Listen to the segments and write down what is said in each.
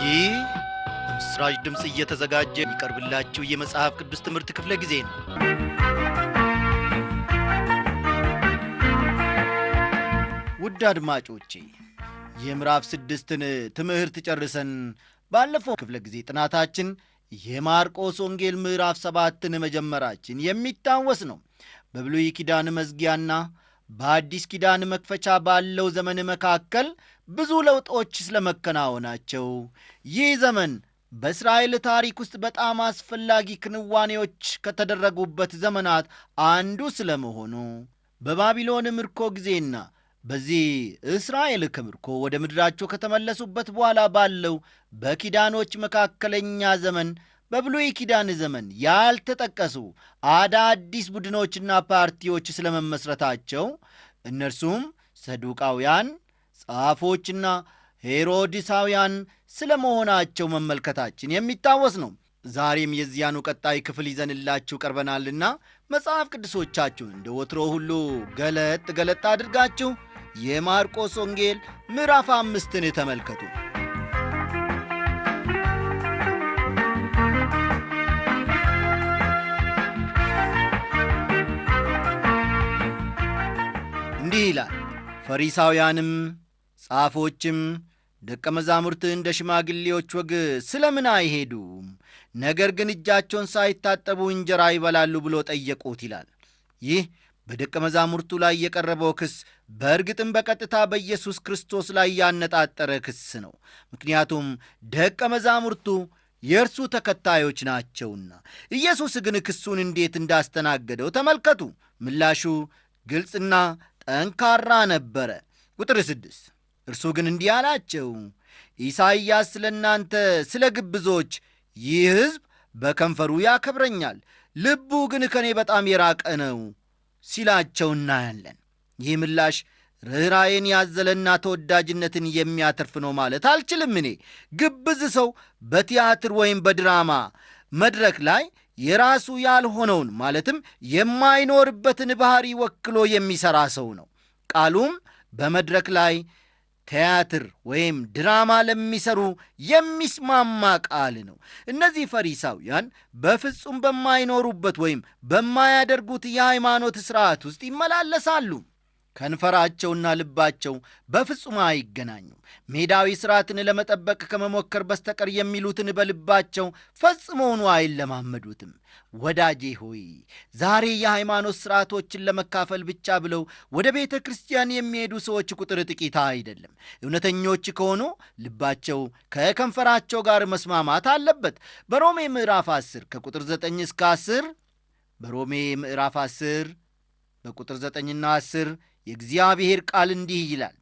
ይህ በምስራች ድምፅ እየተዘጋጀ የሚቀርብላችሁ የመጽሐፍ ቅዱስ ትምህርት ክፍለ ጊዜ ነው። ውድ አድማጮቼ የምዕራፍ 6ን ትምህርት ጨርሰን ባለፈው ክፍለ ጊዜ ጥናታችን የማርቆስ ወንጌል ምዕራፍ 7ን መጀመራችን የሚታወስ ነው። በብሉይ ኪዳን መዝጊያና በአዲስ ኪዳን መክፈቻ ባለው ዘመን መካከል ብዙ ለውጦች ስለመከናወናቸው፣ ይህ ዘመን በእስራኤል ታሪክ ውስጥ በጣም አስፈላጊ ክንዋኔዎች ከተደረጉበት ዘመናት አንዱ ስለመሆኑ፣ በባቢሎን ምርኮ ጊዜና በዚህ እስራኤል ከምርኮ ወደ ምድራቸው ከተመለሱበት በኋላ ባለው በኪዳኖች መካከለኛ ዘመን በብሉይ ኪዳን ዘመን ያልተጠቀሱ አዳዲስ ቡድኖችና ፓርቲዎች ስለመመስረታቸው፣ እነርሱም ሰዱቃውያን፣ ጻፎችና ሄሮድሳውያን ስለመሆናቸው መመልከታችን የሚታወስ ነው። ዛሬም የዚያኑ ቀጣይ ክፍል ይዘንላችሁ ቀርበናልና መጽሐፍ ቅዱሶቻችሁን እንደ ወትሮ ሁሉ ገለጥ ገለጥ አድርጋችሁ የማርቆስ ወንጌል ምዕራፍ 5ን ተመልከቱ። እንዲህ ይላል። ፈሪሳውያንም ጻፎችም ደቀ መዛሙርት እንደ ሽማግሌዎች ወግ ስለምን አይሄዱም? ነገር ግን እጃቸውን ሳይታጠቡ እንጀራ ይበላሉ ብሎ ጠየቁት ይላል። ይህ በደቀ መዛሙርቱ ላይ የቀረበው ክስ በእርግጥም በቀጥታ በኢየሱስ ክርስቶስ ላይ ያነጣጠረ ክስ ነው። ምክንያቱም ደቀ መዛሙርቱ የእርሱ ተከታዮች ናቸውና። ኢየሱስ ግን ክሱን እንዴት እንዳስተናገደው ተመልከቱ። ምላሹ ግልጽና ጠንካራ ነበረ። ቁጥር 6 እርሱ ግን እንዲህ አላቸው፣ ኢሳይያስ ስለ እናንተ ስለ ግብዞች ይህ ሕዝብ በከንፈሩ ያከብረኛል፣ ልቡ ግን ከእኔ በጣም የራቀ ነው ሲላቸው እናያለን። ይህ ምላሽ ርኅራኄን ያዘለና ተወዳጅነትን የሚያተርፍ ነው ማለት አልችልም። እኔ ግብዝ ሰው በቲያትር ወይም በድራማ መድረክ ላይ የራሱ ያልሆነውን ማለትም የማይኖርበትን ባሕሪ ወክሎ የሚሠራ ሰው ነው። ቃሉም በመድረክ ላይ ቲያትር ወይም ድራማ ለሚሰሩ የሚስማማ ቃል ነው። እነዚህ ፈሪሳውያን በፍጹም በማይኖሩበት ወይም በማያደርጉት የሃይማኖት ሥርዓት ውስጥ ይመላለሳሉ። ከንፈራቸውና ልባቸው በፍጹም አይገናኙም። ሜዳዊ ሥርዓትን ለመጠበቅ ከመሞከር በስተቀር የሚሉትን በልባቸው ፈጽሞውኑ አይለማመዱትም። ወዳጄ ሆይ ዛሬ የሃይማኖት ሥርዓቶችን ለመካፈል ብቻ ብለው ወደ ቤተ ክርስቲያን የሚሄዱ ሰዎች ቁጥር ጥቂት አይደለም። እውነተኞች ከሆኑ ልባቸው ከከንፈራቸው ጋር መስማማት አለበት። በሮሜ ምዕራፍ 10 ከቁጥር 9 እስከ 10 በሮሜ ምዕራፍ 10 በቁጥር 9ና 10 የእግዚአብሔር ቃል እንዲህ ይላል፣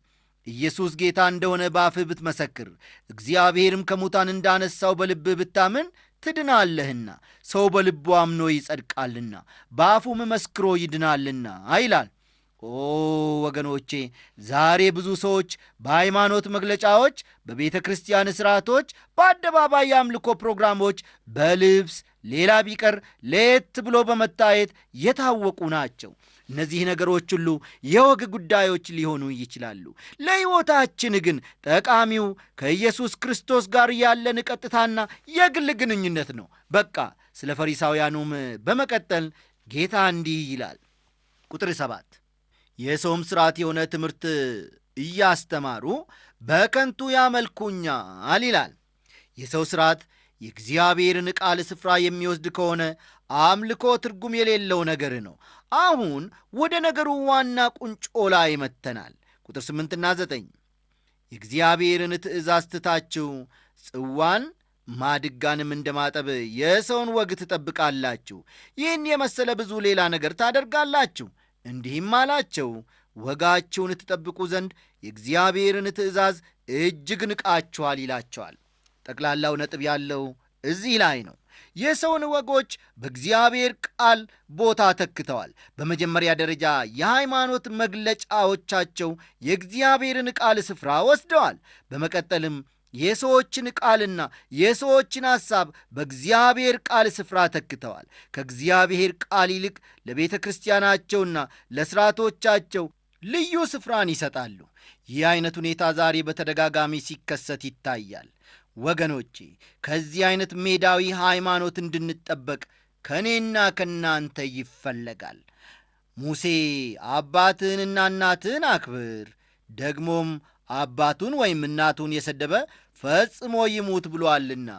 ኢየሱስ ጌታ እንደሆነ በአፍህ ብትመሰክር እግዚአብሔርም ከሙታን እንዳነሳው በልብህ ብታምን ትድናለህና፣ ሰው በልቡ አምኖ ይጸድቃልና በአፉም መስክሮ ይድናልና ይላል። ኦ ወገኖቼ፣ ዛሬ ብዙ ሰዎች በሃይማኖት መግለጫዎች፣ በቤተ ክርስቲያን ሥርዓቶች፣ በአደባባይ የአምልኮ ፕሮግራሞች፣ በልብስ ሌላ ቢቀር ለየት ብሎ በመታየት የታወቁ ናቸው። እነዚህ ነገሮች ሁሉ የወግ ጉዳዮች ሊሆኑ ይችላሉ። ለሕይወታችን ግን ጠቃሚው ከኢየሱስ ክርስቶስ ጋር ያለን ቀጥታና የግል ግንኙነት ነው። በቃ ስለ ፈሪሳውያኑም በመቀጠል ጌታ እንዲህ ይላል። ቁጥር 7 የሰውም ሥርዓት የሆነ ትምህርት እያስተማሩ በከንቱ ያመልኩኛል ይላል። የሰው ሥርዓት የእግዚአብሔርን ቃል ስፍራ የሚወስድ ከሆነ አምልኮ ትርጉም የሌለው ነገር ነው። አሁን ወደ ነገሩ ዋና ቁንጮ ላይ መጥተናል። ቁጥር 8ና 9 የእግዚአብሔርን ትእዛዝ ትታችሁ ጽዋን ማድጋንም እንደማጠብ የሰውን ወግ ትጠብቃላችሁ፣ ይህን የመሰለ ብዙ ሌላ ነገር ታደርጋላችሁ። እንዲህም አላቸው፣ ወጋችሁን ትጠብቁ ዘንድ የእግዚአብሔርን ትእዛዝ እጅግ ንቃችኋል ይላቸዋል። ጠቅላላው ነጥብ ያለው እዚህ ላይ ነው። የሰውን ወጎች በእግዚአብሔር ቃል ቦታ ተክተዋል። በመጀመሪያ ደረጃ የሃይማኖት መግለጫዎቻቸው የእግዚአብሔርን ቃል ስፍራ ወስደዋል። በመቀጠልም የሰዎችን ቃልና የሰዎችን ሐሳብ በእግዚአብሔር ቃል ስፍራ ተክተዋል። ከእግዚአብሔር ቃል ይልቅ ለቤተ ክርስቲያናቸውና ለሥርዓቶቻቸው ልዩ ስፍራን ይሰጣሉ። ይህ አይነት ሁኔታ ዛሬ በተደጋጋሚ ሲከሰት ይታያል። ወገኖቼ ከዚህ አይነት ሜዳዊ ሃይማኖት እንድንጠበቅ ከእኔና ከእናንተ ይፈለጋል። ሙሴ አባትህንና እናትህን አክብር፣ ደግሞም አባቱን ወይም እናቱን የሰደበ ፈጽሞ ይሙት ብሎአልና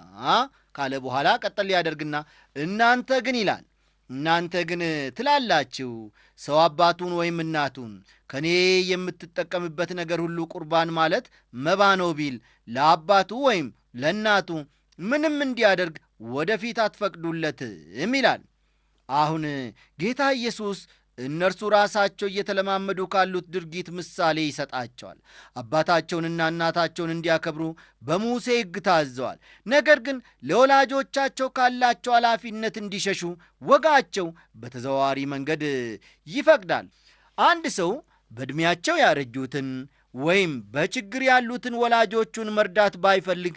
ካለ በኋላ ቀጠል ያደርግና እናንተ ግን ይላል፣ እናንተ ግን ትላላችሁ ሰው አባቱን ወይም እናቱን ከእኔ የምትጠቀምበት ነገር ሁሉ ቁርባን ማለት መባ ነው ቢል ለአባቱ ወይም ለእናቱ ምንም እንዲያደርግ ወደፊት አትፈቅዱለትም ይላል። አሁን ጌታ ኢየሱስ እነርሱ ራሳቸው እየተለማመዱ ካሉት ድርጊት ምሳሌ ይሰጣቸዋል። አባታቸውንና እናታቸውን እንዲያከብሩ በሙሴ ሕግ ታዘዋል። ነገር ግን ለወላጆቻቸው ካላቸው ኃላፊነት እንዲሸሹ ወጋቸው በተዘዋዋሪ መንገድ ይፈቅዳል። አንድ ሰው በዕድሜያቸው ያረጁትን ወይም በችግር ያሉትን ወላጆቹን መርዳት ባይፈልግ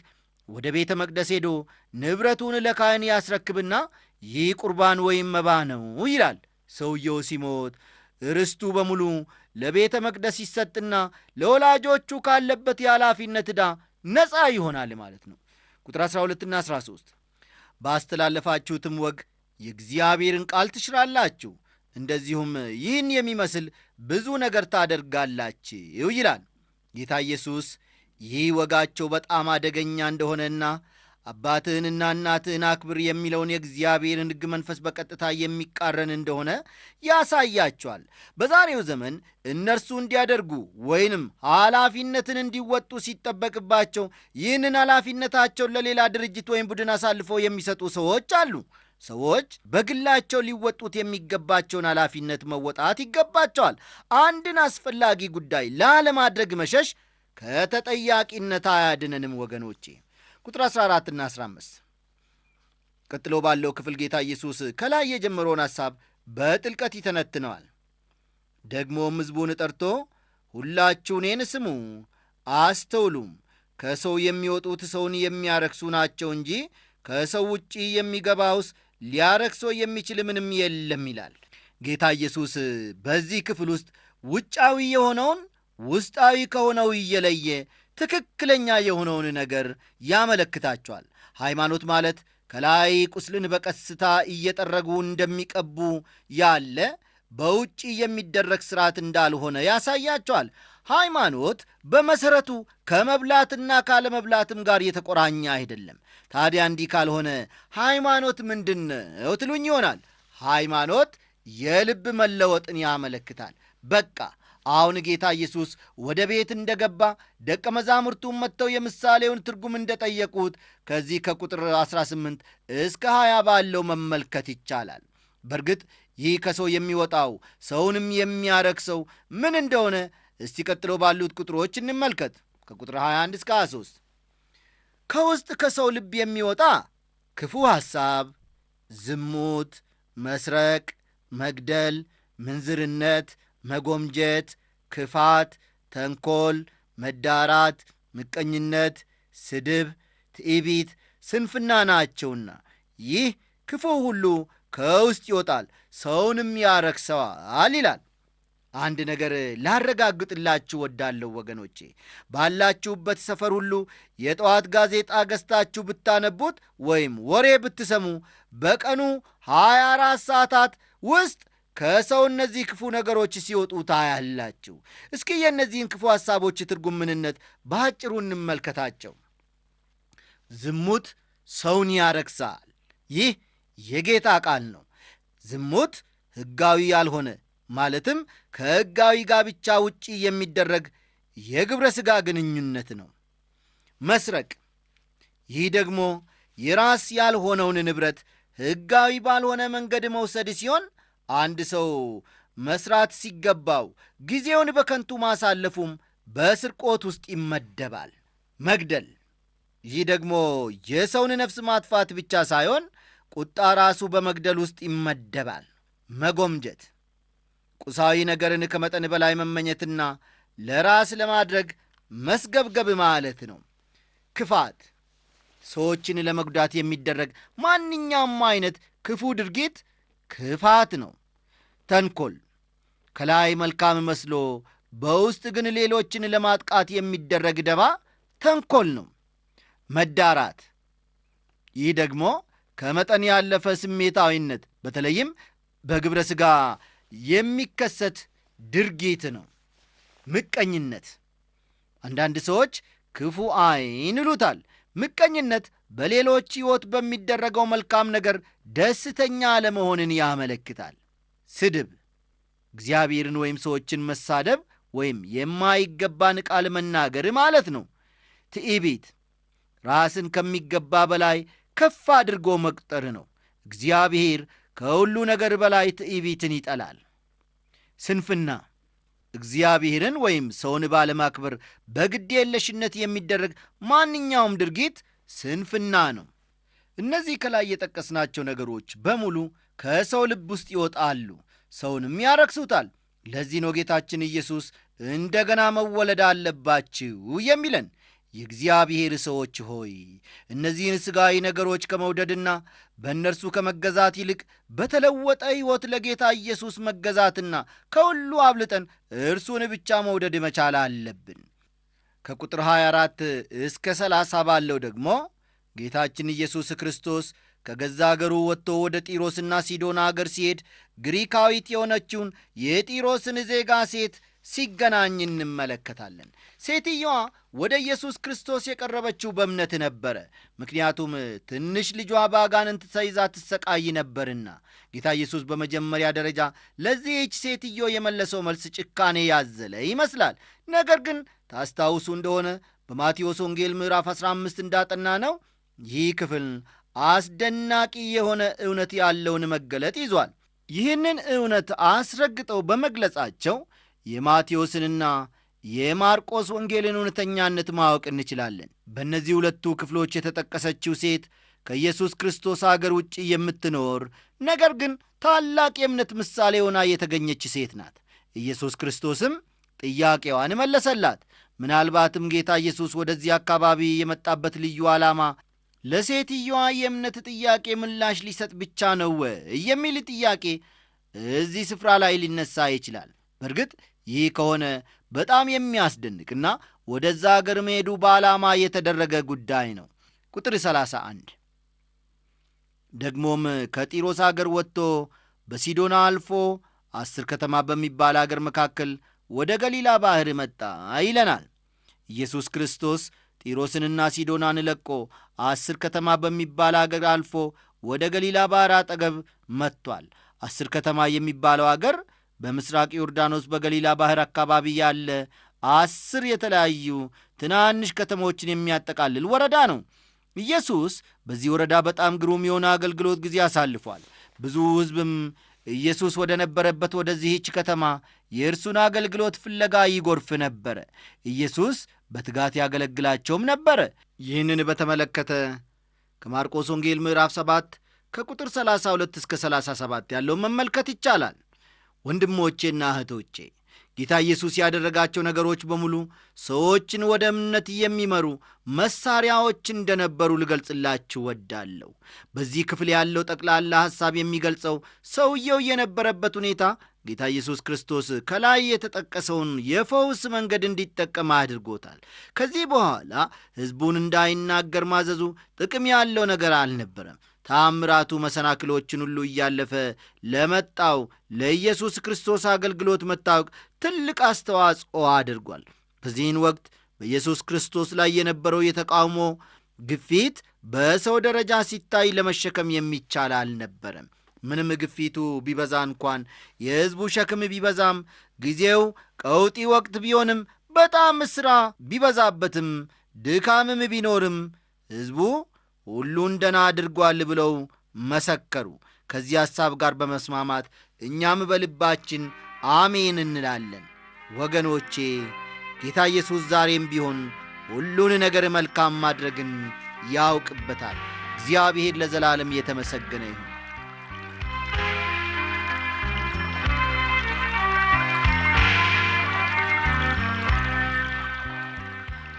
ወደ ቤተ መቅደስ ሄዶ ንብረቱን ለካህን ያስረክብና ይህ ቁርባን ወይም መባ ነው ይላል። ሰውየው ሲሞት ርስቱ በሙሉ ለቤተ መቅደስ ይሰጥና ለወላጆቹ ካለበት የኃላፊነት ዕዳ ነፃ ይሆናል ማለት ነው። ቁጥር 12ና 13 ባስተላለፋችሁትም ወግ የእግዚአብሔርን ቃል ትሽራላችሁ፣ እንደዚሁም ይህን የሚመስል ብዙ ነገር ታደርጋላችሁ ይላል ጌታ ኢየሱስ። ይህ ወጋቸው በጣም አደገኛ እንደሆነና አባትህንና እናትህን አክብር የሚለውን የእግዚአብሔርን ሕግ መንፈስ በቀጥታ የሚቃረን እንደሆነ ያሳያቸዋል። በዛሬው ዘመን እነርሱ እንዲያደርጉ ወይንም ኃላፊነትን እንዲወጡ ሲጠበቅባቸው ይህንን ኃላፊነታቸውን ለሌላ ድርጅት ወይም ቡድን አሳልፈው የሚሰጡ ሰዎች አሉ። ሰዎች በግላቸው ሊወጡት የሚገባቸውን ኃላፊነት መወጣት ይገባቸዋል። አንድን አስፈላጊ ጉዳይ ላለማድረግ መሸሽ ከተጠያቂነት አያድነንም ወገኖቼ። ቁጥር 14ና 15 ቀጥሎ ባለው ክፍል ጌታ ኢየሱስ ከላይ የጀመረውን ሐሳብ በጥልቀት ይተነትነዋል። ደግሞም ሕዝቡን ጠርቶ ሁላችሁ እኔን ስሙ አስተውሉም፣ ከሰው የሚወጡት ሰውን የሚያረክሱ ናቸው እንጂ ከሰው ውጪ የሚገባውስ ሊያረክሰው የሚችል ምንም የለም ይላል ጌታ ኢየሱስ። በዚህ ክፍል ውስጥ ውጫዊ የሆነውን ውስጣዊ ከሆነው እየለየ ትክክለኛ የሆነውን ነገር ያመለክታቸዋል። ሃይማኖት ማለት ከላይ ቁስልን በቀስታ እየጠረጉ እንደሚቀቡ ያለ በውጭ የሚደረግ ሥርዓት እንዳልሆነ ያሳያቸዋል። ሃይማኖት በመሠረቱ ከመብላትና ካለመብላትም ጋር የተቆራኘ አይደለም። ታዲያ እንዲህ ካልሆነ ሃይማኖት ምንድን ነው ትሉኝ ይሆናል። ሃይማኖት የልብ መለወጥን ያመለክታል። በቃ አሁን ጌታ ኢየሱስ ወደ ቤት እንደገባ ደቀ መዛሙርቱን መጥተው የምሳሌውን ትርጉም እንደጠየቁት ከዚህ ከቁጥር 18 እስከ 20 ባለው መመልከት ይቻላል። በእርግጥ ይህ ከሰው የሚወጣው ሰውንም የሚያረክሰው ምን እንደሆነ እስቲ ቀጥሎ ባሉት ቁጥሮች እንመልከት። ከቁጥር 21 እስከ 23 ከውስጥ ከሰው ልብ የሚወጣ ክፉ ሐሳብ፣ ዝሙት፣ መስረቅ፣ መግደል፣ ምንዝርነት፣ መጎምጀት፣ ክፋት፣ ተንኮል፣ መዳራት፣ ምቀኝነት፣ ስድብ፣ ትዕቢት፣ ስንፍና ናቸውና ይህ ክፉ ሁሉ ከውስጥ ይወጣል ሰውንም ያረክሰዋል ይላል። አንድ ነገር ላረጋግጥላችሁ ወዳለሁ ወገኖቼ፣ ባላችሁበት ሰፈር ሁሉ የጠዋት ጋዜጣ ገዝታችሁ ብታነቡት ወይም ወሬ ብትሰሙ በቀኑ 24 ሰዓታት ውስጥ ከሰው እነዚህ ክፉ ነገሮች ሲወጡ ታያላችሁ። እስኪ የእነዚህን ክፉ ሐሳቦች ትርጉም ምንነት በአጭሩ እንመልከታቸው። ዝሙት ሰውን ያረክሳል። ይህ የጌታ ቃል ነው። ዝሙት ሕጋዊ ያልሆነ ማለትም ከሕጋዊ ጋብቻ ውጪ የሚደረግ የግብረ ሥጋ ግንኙነት ነው። መስረቅ፣ ይህ ደግሞ የራስ ያልሆነውን ንብረት ሕጋዊ ባልሆነ መንገድ መውሰድ ሲሆን አንድ ሰው መስራት ሲገባው ጊዜውን በከንቱ ማሳለፉም በስርቆት ውስጥ ይመደባል። መግደል፣ ይህ ደግሞ የሰውን ነፍስ ማጥፋት ብቻ ሳይሆን ቁጣ ራሱ በመግደል ውስጥ ይመደባል። መጎምጀት፣ ቁሳዊ ነገርን ከመጠን በላይ መመኘትና ለራስ ለማድረግ መስገብገብ ማለት ነው። ክፋት፣ ሰዎችን ለመጉዳት የሚደረግ ማንኛውም አይነት ክፉ ድርጊት ክፋት ነው። ተንኮል፣ ከላይ መልካም መስሎ በውስጥ ግን ሌሎችን ለማጥቃት የሚደረግ ደባ ተንኰል ነው። መዳራት፣ ይህ ደግሞ ከመጠን ያለፈ ስሜታዊነት በተለይም በግብረ ሥጋ የሚከሰት ድርጊት ነው። ምቀኝነት፣ አንዳንድ ሰዎች ክፉ ዓይን ይሉታል። ምቀኝነት በሌሎች ሕይወት በሚደረገው መልካም ነገር ደስተኛ አለመሆንን ያመለክታል። ስድብ፣ እግዚአብሔርን ወይም ሰዎችን መሳደብ ወይም የማይገባን ቃል መናገር ማለት ነው። ትዕቢት፣ ራስን ከሚገባ በላይ ከፍ አድርጎ መቁጠር ነው። እግዚአብሔር ከሁሉ ነገር በላይ ትዕቢትን ይጠላል። ስንፍና፣ እግዚአብሔርን ወይም ሰውን ባለማክበር በግድ የለሽነት የሚደረግ ማንኛውም ድርጊት ስንፍና ነው። እነዚህ ከላይ የጠቀስናቸው ነገሮች በሙሉ ከሰው ልብ ውስጥ ይወጣሉ፣ ሰውንም ያረክሱታል። ለዚህ ነው ጌታችን ኢየሱስ እንደገና መወለድ አለባችሁ የሚለን። የእግዚአብሔር ሰዎች ሆይ እነዚህን ሥጋዊ ነገሮች ከመውደድና በእነርሱ ከመገዛት ይልቅ በተለወጠ ሕይወት ለጌታ ኢየሱስ መገዛትና ከሁሉ አብልጠን እርሱን ብቻ መውደድ መቻል አለብን። ከቁጥር 24 እስከ 30 ባለው ደግሞ ጌታችን ኢየሱስ ክርስቶስ ከገዛ አገሩ ወጥቶ ወደ ጢሮስና ሲዶና አገር ሲሄድ ግሪካዊት የሆነችውን የጢሮስን ዜጋ ሴት ሲገናኝ እንመለከታለን። ሴትየዋ ወደ ኢየሱስ ክርስቶስ የቀረበችው በእምነት ነበረ። ምክንያቱም ትንሽ ልጇ በአጋንንት ተይዛ ትሰቃይ ነበርና። ጌታ ኢየሱስ በመጀመሪያ ደረጃ ለዚህች ሴትዮ የመለሰው መልስ ጭካኔ ያዘለ ይመስላል። ነገር ግን ታስታውሱ እንደሆነ በማቴዎስ ወንጌል ምዕራፍ 15 እንዳጠና ነው ይህ ክፍል አስደናቂ የሆነ እውነት ያለውን መገለጥ ይዟል። ይህንን እውነት አስረግጠው በመግለጻቸው የማቴዎስንና የማርቆስ ወንጌልን እውነተኛነት ማወቅ እንችላለን። በእነዚህ ሁለቱ ክፍሎች የተጠቀሰችው ሴት ከኢየሱስ ክርስቶስ አገር ውጭ የምትኖር ነገር ግን ታላቅ የእምነት ምሳሌ ሆና የተገኘች ሴት ናት። ኢየሱስ ክርስቶስም ጥያቄዋን መለሰላት። ምናልባትም ጌታ ኢየሱስ ወደዚህ አካባቢ የመጣበት ልዩ ዓላማ ለሴትየዋ የእምነት ጥያቄ ምላሽ ሊሰጥ ብቻ ነው የሚል ጥያቄ እዚህ ስፍራ ላይ ሊነሳ ይችላል። በእርግጥ ይህ ከሆነ በጣም የሚያስደንቅና ወደዛ አገር መሄዱ በዓላማ የተደረገ ጉዳይ ነው። ቁጥር 31 ደግሞም ከጢሮስ አገር ወጥቶ በሲዶና አልፎ 10 ከተማ በሚባል አገር መካከል ወደ ገሊላ ባሕር መጣ ይለናል። ኢየሱስ ክርስቶስ ጢሮስንና ሲዶናን ለቆ 10 ከተማ በሚባል አገር አልፎ ወደ ገሊላ ባሕር አጠገብ መጥቷል። 10 ከተማ የሚባለው አገር በምስራቅ ዮርዳኖስ በገሊላ ባሕር አካባቢ ያለ 10 የተለያዩ ትናንሽ ከተሞችን የሚያጠቃልል ወረዳ ነው። ኢየሱስ በዚህ ወረዳ በጣም ግሩም የሆነ አገልግሎት ጊዜ አሳልፏል። ብዙ ሕዝብም ኢየሱስ ወደ ነበረበት ወደዚህች ከተማ የእርሱን አገልግሎት ፍለጋ ይጎርፍ ነበረ። ኢየሱስ በትጋት ያገለግላቸውም ነበረ። ይህንን በተመለከተ ከማርቆስ ወንጌል ምዕራፍ 7 ከቁጥር 32 እስከ 37 ያለውን መመልከት ይቻላል። ወንድሞቼና እህቶቼ ጌታ ኢየሱስ ያደረጋቸው ነገሮች በሙሉ ሰዎችን ወደ እምነት የሚመሩ መሳሪያዎች እንደነበሩ ልገልጽላችሁ ወዳለሁ። በዚህ ክፍል ያለው ጠቅላላ ሐሳብ የሚገልጸው ሰውየው የነበረበት ሁኔታ ጌታ ኢየሱስ ክርስቶስ ከላይ የተጠቀሰውን የፈውስ መንገድ እንዲጠቀም አድርጎታል። ከዚህ በኋላ ሕዝቡን እንዳይናገር ማዘዙ ጥቅም ያለው ነገር አልነበረም። ታምራቱ መሰናክሎችን ሁሉ እያለፈ ለመጣው ለኢየሱስ ክርስቶስ አገልግሎት መታወቅ ትልቅ አስተዋጽኦ አድርጓል። በዚህን ወቅት በኢየሱስ ክርስቶስ ላይ የነበረው የተቃውሞ ግፊት በሰው ደረጃ ሲታይ ለመሸከም የሚቻል አልነበረም። ምንም ግፊቱ ቢበዛ እንኳን የሕዝቡ ሸክም ቢበዛም ጊዜው ቀውጢ ወቅት ቢሆንም በጣም ሥራ ቢበዛበትም ድካምም ቢኖርም ሕዝቡ ሁሉን ደና አድርጓል ብለው መሰከሩ። ከዚህ ሐሳብ ጋር በመስማማት እኛም በልባችን አሜን እንላለን። ወገኖቼ ጌታ ኢየሱስ ዛሬም ቢሆን ሁሉን ነገር መልካም ማድረግን ያውቅበታል። እግዚአብሔር ለዘላለም የተመሰገነ ይሁን።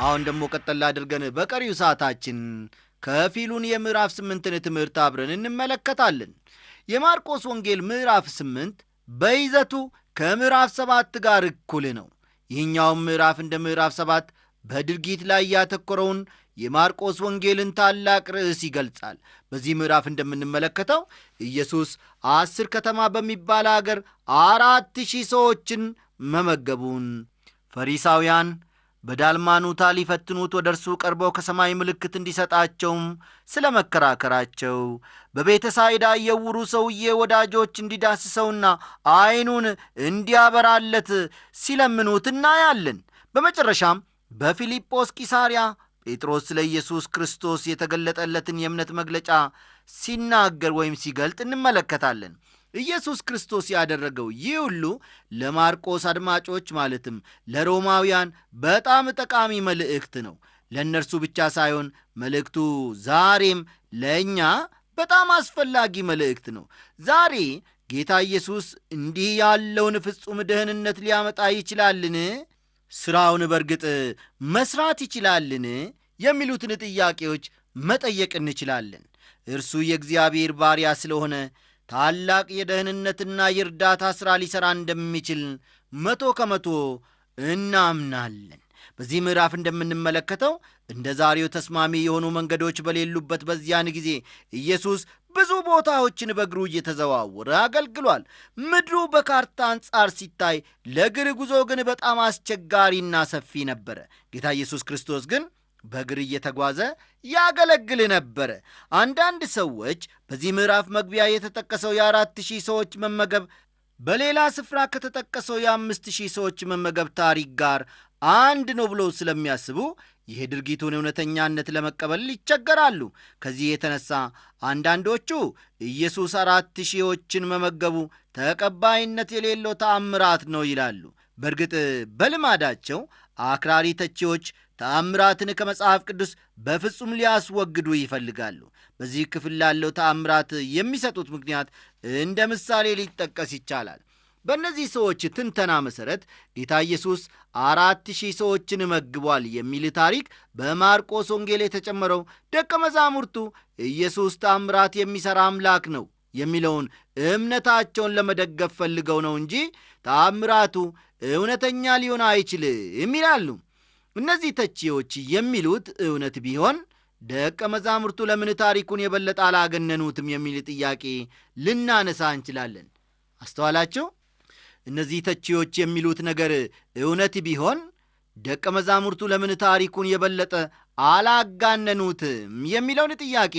አሁን ደግሞ ቀጠል አድርገን በቀሪው ሰዓታችን ከፊሉን የምዕራፍ 8ን ትምህርት አብረን እንመለከታለን። የማርቆስ ወንጌል ምዕራፍ 8 በይዘቱ ከምዕራፍ 7 ጋር እኩል ነው። ይህኛውም ምዕራፍ እንደ ምዕራፍ 7 በድርጊት ላይ ያተኮረውን የማርቆስ ወንጌልን ታላቅ ርዕስ ይገልጻል። በዚህ ምዕራፍ እንደምንመለከተው ኢየሱስ 10 ከተማ በሚባል አገር 4,000 ሰዎችን መመገቡን፣ ፈሪሳውያን በዳልማኑታ ሊፈትኑት ወደ እርሱ ቀርበው ከሰማይ ምልክት እንዲሰጣቸውም ስለ መከራከራቸው፣ በቤተ ሳይዳ የዕውሩ ሰውዬ ወዳጆች እንዲዳስሰውና ዓይኑን እንዲያበራለት ሲለምኑት እናያለን። በመጨረሻም በፊልጶስ ቂሳርያ ጴጥሮስ ስለ ኢየሱስ ክርስቶስ የተገለጠለትን የእምነት መግለጫ ሲናገር ወይም ሲገልጥ እንመለከታለን። ኢየሱስ ክርስቶስ ያደረገው ይህ ሁሉ ለማርቆስ አድማጮች ማለትም ለሮማውያን በጣም ጠቃሚ መልእክት ነው። ለእነርሱ ብቻ ሳይሆን መልእክቱ ዛሬም ለእኛ በጣም አስፈላጊ መልእክት ነው። ዛሬ ጌታ ኢየሱስ እንዲህ ያለውን ፍጹም ደህንነት ሊያመጣ ይችላልን? ሥራውን በርግጥ መሥራት ይችላልን? የሚሉትን ጥያቄዎች መጠየቅ እንችላለን። እርሱ የእግዚአብሔር ባሪያ ስለሆነ ታላቅ የደህንነትና የእርዳታ ሥራ ሊሠራ እንደሚችል 100% እናምናለን። በዚህ ምዕራፍ እንደምንመለከተው እንደ ዛሬው ተስማሚ የሆኑ መንገዶች በሌሉበት በዚያን ጊዜ ኢየሱስ ብዙ ቦታዎችን በእግሩ እየተዘዋወረ አገልግሏል። ምድሩ በካርታ አንጻር ሲታይ ለእግር ጉዞ ግን በጣም አስቸጋሪና ሰፊ ነበረ። ጌታ ኢየሱስ ክርስቶስ ግን በእግር እየተጓዘ ያገለግል ነበረ። አንዳንድ ሰዎች በዚህ ምዕራፍ መግቢያ የተጠቀሰው የ4,000 ሰዎች መመገብ በሌላ ስፍራ ከተጠቀሰው የ5,000 ሰዎች መመገብ ታሪክ ጋር አንድ ነው ብለው ስለሚያስቡ ይህ ድርጊቱን እውነተኛነት ለመቀበል ይቸገራሉ። ከዚህ የተነሳ አንዳንዶቹ ኢየሱስ 4,000ዎችን መመገቡ ተቀባይነት የሌለው ተአምራት ነው ይላሉ። በእርግጥ በልማዳቸው አክራሪ ተቺዎች ተአምራትን ከመጽሐፍ ቅዱስ በፍጹም ሊያስወግዱ ይፈልጋሉ። በዚህ ክፍል ላለው ተአምራት የሚሰጡት ምክንያት እንደ ምሳሌ ሊጠቀስ ይቻላል። በእነዚህ ሰዎች ትንተና መሠረት ጌታ ኢየሱስ 4,000 ሰዎችን መግቧል የሚል ታሪክ በማርቆስ ወንጌል የተጨመረው ደቀ መዛሙርቱ ኢየሱስ ተአምራት የሚሠራ አምላክ ነው የሚለውን እምነታቸውን ለመደገፍ ፈልገው ነው እንጂ ተአምራቱ እውነተኛ ሊሆን አይችልም ይላሉ። እነዚህ ተቺዎች የሚሉት እውነት ቢሆን ደቀ መዛሙርቱ ለምን ታሪኩን የበለጠ አላገነኑትም የሚል ጥያቄ ልናነሳ እንችላለን። አስተዋላችሁ? እነዚህ ተቺዎች የሚሉት ነገር እውነት ቢሆን ደቀ መዛሙርቱ ለምን ታሪኩን የበለጠ አላጋነኑትም የሚለውን ጥያቄ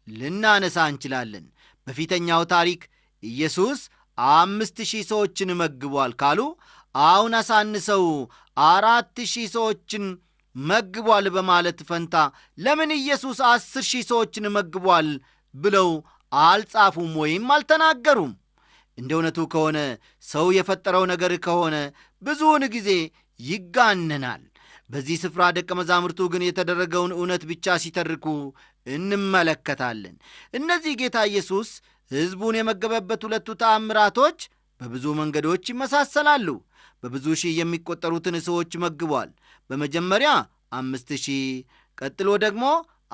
ልናነሳ እንችላለን። በፊተኛው ታሪክ ኢየሱስ 5,000 ሰዎችን መግቧል ካሉ አሁን አሳንሰው 4,000 ሰዎችን መግቧል በማለት ፈንታ ለምን ኢየሱስ 10,000 ሰዎችን መግቧል ብለው አልጻፉም ወይም አልተናገሩም? እንደ እውነቱ ከሆነ ሰው የፈጠረው ነገር ከሆነ ብዙውን ጊዜ ይጋነናል። በዚህ ስፍራ ደቀ መዛሙርቱ ግን የተደረገውን እውነት ብቻ ሲተርኩ እንመለከታለን። እነዚህ ጌታ ኢየሱስ ሕዝቡን የመገበበት ሁለቱ ተአምራቶች በብዙ መንገዶች ይመሳሰላሉ። በብዙ ሺህ የሚቆጠሩትን ሰዎች መግቧል። በመጀመሪያ 5,000፣ ቀጥሎ ደግሞ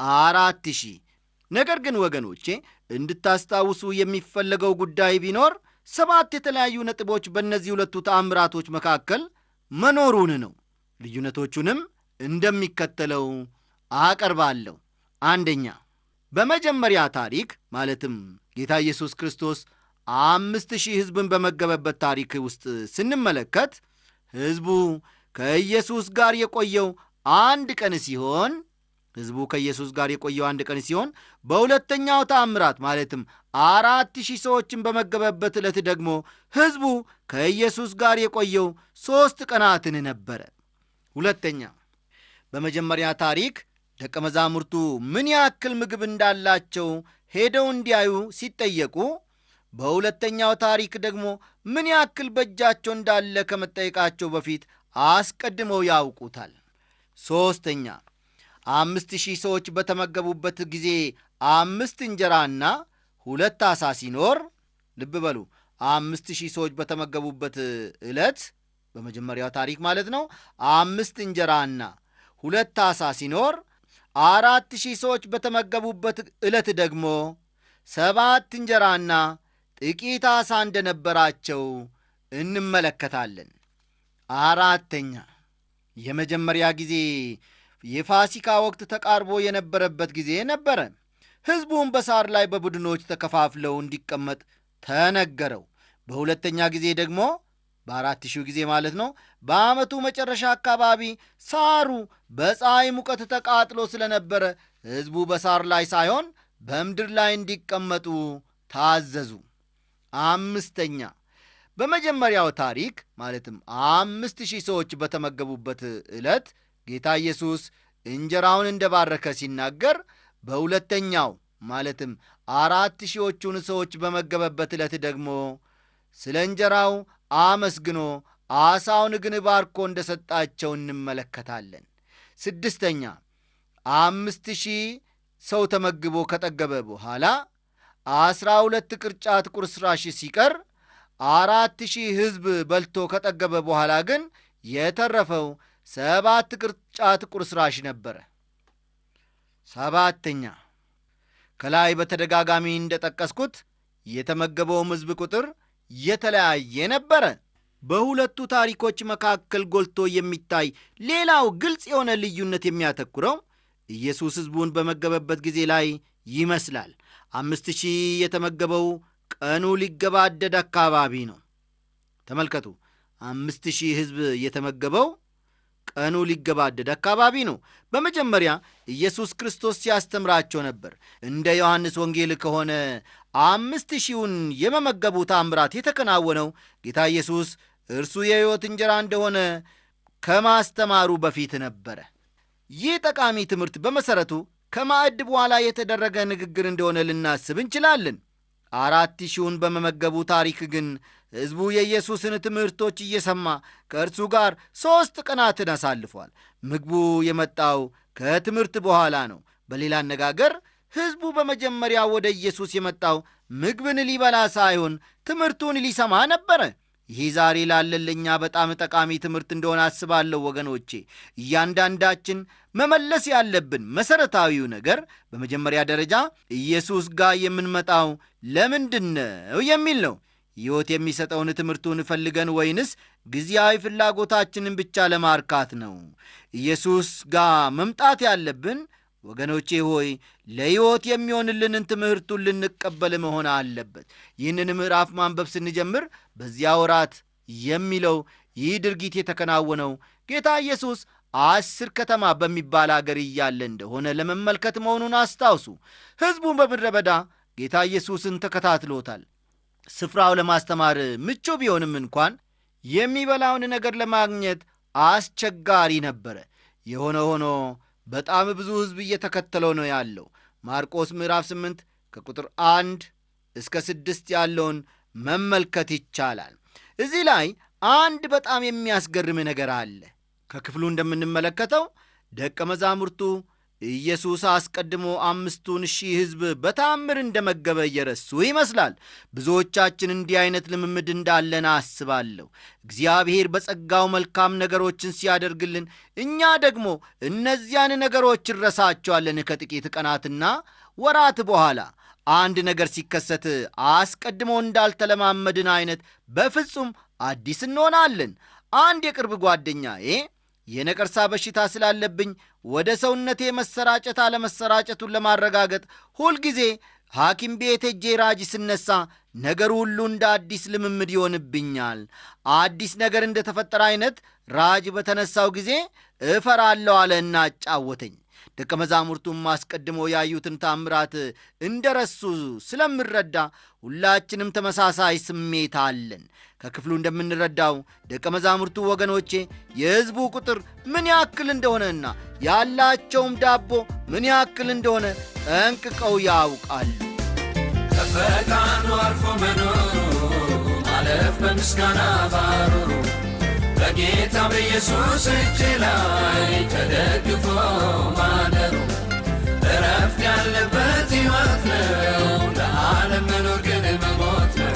4,000። ነገር ግን ወገኖቼ እንድታስታውሱ የሚፈለገው ጉዳይ ቢኖር 7 የተለያዩ ነጥቦች በእነዚህ ሁለቱ ተአምራቶች መካከል መኖሩን ነው። ልዩነቶቹንም እንደሚከተለው አቀርባለሁ። አንደኛ፣ በመጀመሪያ ታሪክ ማለትም ጌታ ኢየሱስ ክርስቶስ 5,000 ሕዝብን በመገበበት ታሪክ ውስጥ ስንመለከት ሕዝቡ ከኢየሱስ ጋር የቆየው አንድ ቀን ሲሆን በሁለተኛው ተአምራት ማለትም 4,000 ሰዎችን በመገበበት ዕለት ደግሞ ሕዝቡ ከኢየሱስ ጋር የቆየው 3 ቀናትን ነበረ። ሁለተኛ፣ በመጀመሪያ ታሪክ ደቀ መዛሙርቱ ምን ያክል ምግብ እንዳላቸው ሄደው እንዲያዩ ሲጠየቁ፣ በሁለተኛው ታሪክ ደግሞ ምን ያክል በእጃቸው እንዳለ ከመጠየቃቸው በፊት አስቀድመው ያውቁታል። ሦስተኛ፣ 5,000 ሰዎች በተመገቡበት ጊዜ 5 እንጀራና 2 ዓሣ ሲኖር፣ ልብ በሉ 5,000 ሰዎች በተመገቡበት ዕለት በመጀመሪያው ታሪክ ማለት ነው 5 እንጀራና 2 ዓሣ ሲኖር 4,000 ሰዎች በተመገቡበት ዕለት ደግሞ 7 እንጀራና ጥቂት ዓሣ እንደነበራቸው እንመለከታለን። አራተኛ፣ የመጀመሪያ ጊዜ የፋሲካ ወቅት ተቃርቦ የነበረበት ጊዜ ነበረ። ሕዝቡም በሳር ላይ በቡድኖች ተከፋፍለው እንዲቀመጥ ተነገረው። በሁለተኛ ጊዜ ደግሞ በ4000 ጊዜ ማለት ነው፣ በዓመቱ መጨረሻ አካባቢ ሳሩ በፀሐይ ሙቀት ተቃጥሎ ስለነበረ ሕዝቡ በሳር ላይ ሳይሆን በምድር ላይ እንዲቀመጡ ታዘዙ። አምስተኛ፣ በመጀመሪያው ታሪክ ማለትም 5000 ሰዎች በተመገቡበት ዕለት ጌታ ኢየሱስ እንጀራውን እንደባረከ ሲናገር፣ በሁለተኛው ማለትም 4000ዎቹን ሰዎች በመገበበት ዕለት ደግሞ ስለ እንጀራው አመስግኖ ዓሣውን ግን ባርኮ እንደሰጣቸው እንመለከታለን። ስድስተኛ፣ 5000 ሰው ተመግቦ ከጠገበ በኋላ 12 ቅርጫት ቁርስራሽ ሲቀር 4000 ሕዝብ በልቶ ከጠገበ በኋላ ግን የተረፈው 7 ቅርጫት ቁርስራሽ ነበረ። ሰባተኛ፣ ከላይ በተደጋጋሚ እንደጠቀስኩት የተመገበውም ሕዝብ ቁጥር የተለያየ ነበረ። በሁለቱ ታሪኮች መካከል ጎልቶ የሚታይ ሌላው ግልጽ የሆነ ልዩነት የሚያተኩረው ኢየሱስ ሕዝቡን በመገበበት ጊዜ ላይ ይመስላል። 5000 የተመገበው ቀኑ ሊገባደድ አካባቢ ነው። ተመልከቱ፣ 5000 ሕዝብ የተመገበው ቀኑ ሊገባደድ አካባቢ ነው። በመጀመሪያ ኢየሱስ ክርስቶስ ሲያስተምራቸው ነበር። እንደ ዮሐንስ ወንጌል ከሆነ 5000ን የመመገቡ ተአምራት የተከናወነው ጌታ ኢየሱስ እርሱ የሕይወት እንጀራ እንደሆነ ከማስተማሩ በፊት ነበረ። ይህ ጠቃሚ ትምህርት በመሠረቱ ከማዕድ በኋላ የተደረገ ንግግር እንደሆነ ልናስብ እንችላለን። 4000ን በመመገቡ ታሪክ ግን ሕዝቡ የኢየሱስን ትምህርቶች እየሰማ ከእርሱ ጋር 3 ቀናትን አሳልፏል። ምግቡ የመጣው ከትምህርት በኋላ ነው። በሌላ አነጋገር ሕዝቡ በመጀመሪያ ወደ ኢየሱስ የመጣው ምግብን ሊበላ ሳይሆን ትምህርቱን ሊሰማ ነበረ። ይህ ዛሬ ላለን ለእኛ በጣም ጠቃሚ ትምህርት እንደሆነ አስባለሁ። ወገኖቼ፣ እያንዳንዳችን መመለስ ያለብን መሠረታዊው ነገር በመጀመሪያ ደረጃ ኢየሱስ ጋር የምንመጣው ለምንድን ነው የሚል ነው። ሕይወት የሚሰጠውን ትምህርቱን ፈልገን ወይንስ ጊዜያዊ ፍላጎታችንን ብቻ ለማርካት ነው? ኢየሱስ ጋር መምጣት ያለብን ወገኖቼ ሆይ ለሕይወት የሚሆንልንን ትምህርቱን ልንቀበል መሆን አለበት። ይህንን ምዕራፍ ማንበብ ስንጀምር በዚያ ወራት የሚለው ይህ ድርጊት የተከናወነው ጌታ ኢየሱስ 10 ከተማ በሚባል አገር እያለ እንደሆነ ለመመልከት መሆኑን አስታውሱ። ሕዝቡን በምድረ በዳ ጌታ ኢየሱስን ተከታትሎታል። ስፍራው ለማስተማር ምቹ ቢሆንም እንኳን የሚበላውን ነገር ለማግኘት አስቸጋሪ ነበረ። የሆነ ሆኖ በጣም ብዙ ሕዝብ እየተከተለው ነው ያለው። ማርቆስ ምዕራፍ 8 ከቁጥር 1 እስከ 6 ያለውን መመልከት ይቻላል። እዚህ ላይ አንድ በጣም የሚያስገርም ነገር አለ። ከክፍሉ እንደምንመለከተው ደቀ መዛሙርቱ ኢየሱስ አስቀድሞ 5000 ሕዝብ በታምር እንደመገበ እየረሱ ይመስላል። ብዙዎቻችን እንዲህ አይነት ልምምድ እንዳለን አስባለሁ። እግዚአብሔር በጸጋው መልካም ነገሮችን ሲያደርግልን እኛ ደግሞ እነዚያን ነገሮች እንረሳቸዋለን። ከጥቂት ቀናትና ወራት በኋላ አንድ ነገር ሲከሰት አስቀድሞ እንዳልተለማመድን አይነት በፍጹም አዲስ እንሆናለን። አንድ የቅርብ ጓደኛዬ የነቀርሳ በሽታ ስላለብኝ ወደ ሰውነቴ መሰራጨት አለመሰራጨቱን ለማረጋገጥ ሁልጊዜ ሐኪም ቤት ሄጄ ራጅ ስነሳ ነገሩ ሁሉ እንደ አዲስ ልምምድ ይሆንብኛል። አዲስ ነገር እንደ ተፈጠረ አይነት ራጅ በተነሳው ጊዜ እፈራለሁ አለና አጫወተኝ። ደቀ መዛሙርቱም አስቀድሞ ያዩትን ታምራት እንደረሱ ስለምረዳ ሁላችንም ተመሳሳይ ስሜት አለን። ከክፍሉ እንደምንረዳው ደቀ መዛሙርቱ ወገኖቼ የሕዝቡ ቁጥር ምን ያክል እንደሆነና ያላቸውም ዳቦ ምን ያክል እንደሆነ ጠንቅቀው ያውቃሉ። ከፈቃኑ አልፎ መኖሩ ማለፍ በምስጋና ባሮሩ በጌታ በኢየሱስ እጅ ላይ ተደግፎ ማደሩ እረፍት ያለበት ሕይወት ነው። ለዓለም መኖር ግን መሞት ነው።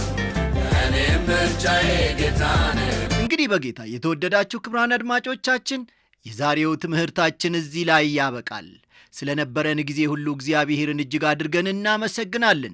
እኔም ምርጫዬ ጌታ ነው። እንግዲህ በጌታ የተወደዳችሁ ክቡራን አድማጮቻችን የዛሬው ትምህርታችን እዚህ ላይ ያበቃል። ስለ ነበረን ጊዜ ሁሉ እግዚአብሔርን እጅግ አድርገን እናመሰግናለን።